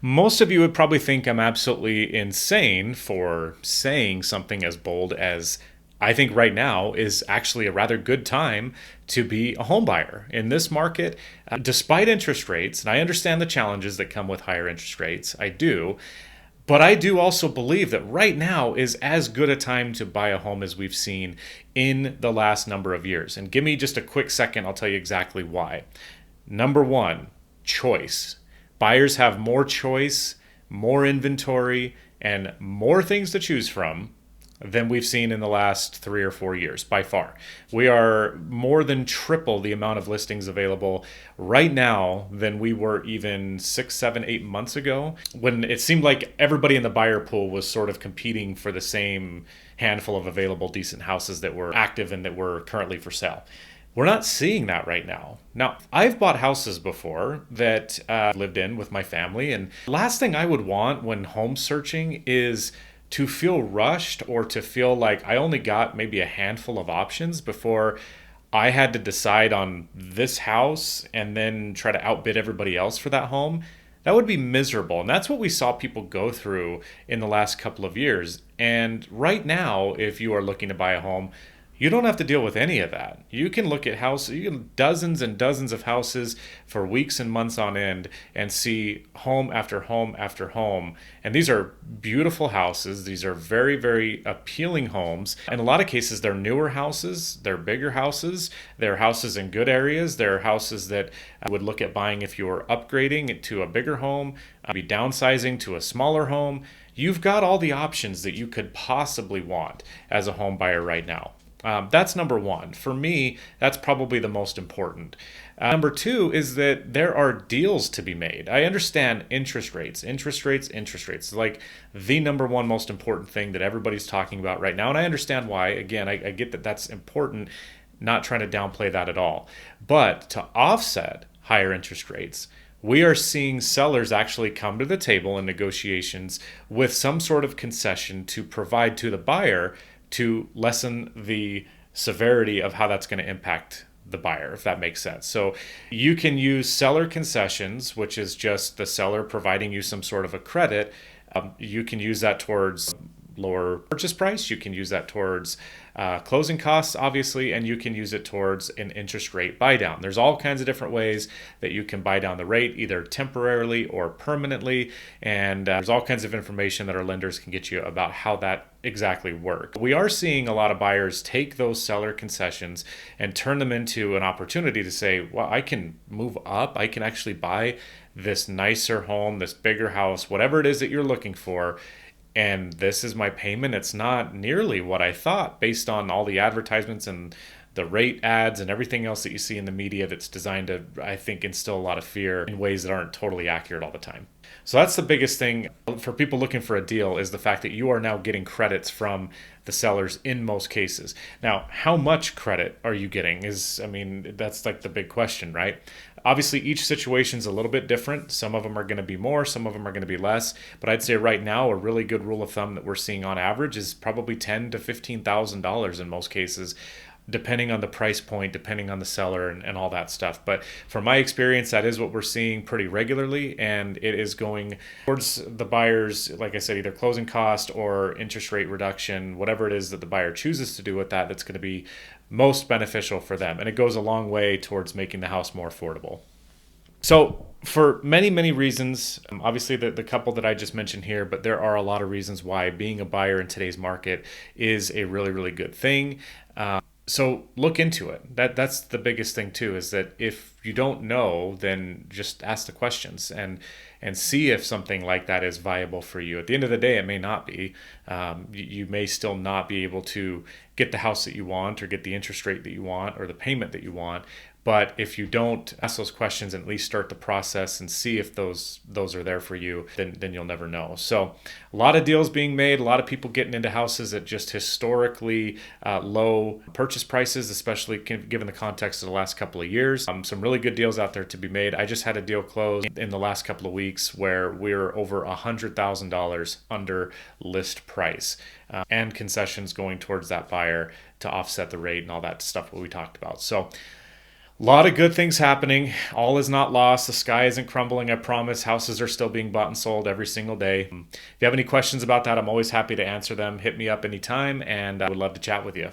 Most of you would probably think I'm absolutely insane for saying something as bold as I think right now is actually a rather good time to be a home buyer in this market, despite interest rates. And I understand the challenges that come with higher interest rates. I do. But I do also believe that right now is as good a time to buy a home as we've seen in the last number of years. And give me just a quick second, I'll tell you exactly why. Number one, choice. Buyers have more choice, more inventory, and more things to choose from than we've seen in the last 3 or 4 years by far. We are more than triple the amount of listings available right now than we were even 6, 7, 8 months ago, when it seemed like everybody in the buyer pool was sort of competing for the same handful of available decent houses that were active and that were currently for sale. We're not seeing that right now. Now, I've bought houses before that lived in with my family, and the last thing I would want when home searching is to feel rushed or to feel like I only got maybe a handful of options before I had to decide on this house and then try to outbid everybody else for that home. That would be miserable. And that's what we saw people go through in the last couple of years. And right now, if you are looking to buy a home, you don't have to deal with any of that. You can look at houses, you can dozens and dozens of houses for weeks and months on end and see home after home after home. And these are beautiful houses. These are very, very appealing homes. In a lot of cases, they're newer houses, they're bigger houses, they're houses in good areas, they're houses that I would look at buying if you were upgrading to a bigger home, be downsizing to a smaller home. You've got all the options that you could possibly want as a home buyer right now. That's number one. For me, that's probably the most important. Number two is that there are deals to be made. I understand interest rates. It's like the number one most important thing that everybody's talking about right now. And I understand why. Again, I get that that's important, not trying to downplay that at all. But to offset higher interest rates, we are seeing sellers actually come to the table in negotiations with some sort of concession to provide to the buyer to lessen the severity of how that's going to impact the buyer, if that makes sense. So you can use seller concessions, which is just the seller providing you some sort of a credit. You can use that towards lower purchase price. You can use that towards closing costs, obviously, and you can use it towards an interest rate buy down. There's all kinds of different ways that you can buy down the rate, either temporarily or permanently. And there's all kinds of information that our lenders can get you about how that exactly works. We are seeing a lot of buyers take those seller concessions and turn them into an opportunity to say, well, I can move up. I can actually buy this nicer home, this bigger house, whatever it is that you're looking for. And this is my payment. It's not nearly what I thought based on all the advertisements and the rate ads and everything else that you see in the media that's designed to, I think, instill a lot of fear in ways that aren't totally accurate all the time. So that's the biggest thing for people looking for a deal, is the fact that you are now getting credits from the sellers in most cases. Now, how much credit are you getting that's like the big question, right? Obviously, each situation is a little bit different. Some of them are going to be more, some of them are going to be less. But I'd say right now, a really good rule of thumb that we're seeing on average is probably $10,000 to $15,000 in most cases, depending on the price point, depending on the seller and all that stuff. But from my experience, that is what we're seeing pretty regularly, and it is going towards the buyers, like I said, either closing cost or interest rate reduction, whatever it is that the buyer chooses to do with that, that's going to be most beneficial for them. And it goes a long way towards making the house more affordable. So for many, many reasons, obviously the couple that I just mentioned here, but there are a lot of reasons why being a buyer in today's market is a really, really good thing. So look into it. That's the biggest thing too, is that if you don't know, then just ask the questions and see if something like that is viable for you. At the end of the day, it may not be. You may still not be able to get the house that you want or get the interest rate that you want or the payment that you want. But if you don't ask those questions and at least start the process and see if those are there for you, then you'll never know. So a lot of deals being made, a lot of people getting into houses at just historically low purchase prices, especially given the context of the last couple of years. Some really good deals out there to be made. I just had a deal close in the last couple of weeks where we're over $100,000 under list price, and concessions going towards that buyer to offset the rate and all that stuff that we talked about. So A lot of good things happening. All is not lost. The sky isn't crumbling, I promise. Houses are still being bought and sold every single day. If you have any questions about that, I'm always happy to answer them. Hit me up anytime, and I would love to chat with you.